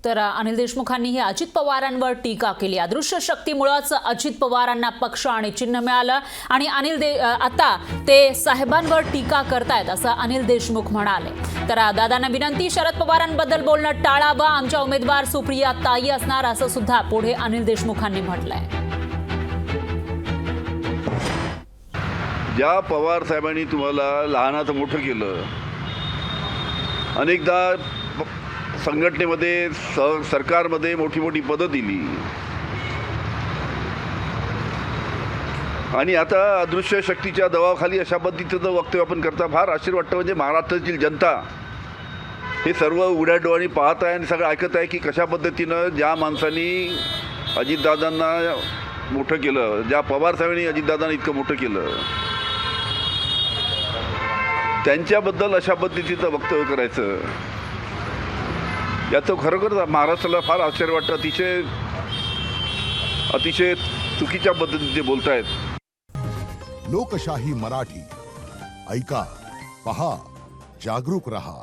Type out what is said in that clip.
तर अनिल देशमुखांनीही अजित पवारांवर टीका केली। अदृश्य शक्तीमुळेच अजित पवारांना पक्ष आणि चिन्ह मिळालं आणि आता ते साहेबांवर टीका करतायत असं अनिल देशमुख म्हणाले। तर दादांना विनंती, शरद पवारांबद्दल बोलणं टाळावं, आमच्या उमेदवार सुप्रिया ताई असणार असं सुद्धा पुढे अनिल देशमुखांनी म्हटलंय। ज्या पवार साहेबांनी तुम्हाला लहानाचं मोठं केलं, अनेकदा संघटनेमध्ये सरकारमध्ये मोठी मोठी पदं दिली आणि आता अदृश्य शक्तीच्या दबावाखाली अशा पद्धतीचं वक्तव्य आपण करता फार आश्चर्य वाटतं। म्हणजे महाराष्ट्रातील जनता हे सर्व उघड्या डोळ्यांनी पाहत आहे आणि सगळं ऐकत आहे की कशा पद्धतीनं ज्या माणसांनी अजितदादांना मोठं केलं, ज्या पवार साहेबांनी अजितदादांना इतकं मोठं केलं, त्यांच्याबद्दल अशा पद्धतीचं वक्तव्य करायचं, याचं खरोखर महाराष्ट्राला फार आश्चर्य वाटतं। अतिशय चुकीच्या पद्धतीने बोलतायत। लोकशाही मराठी ऐका, पहा, जागरूक रहा।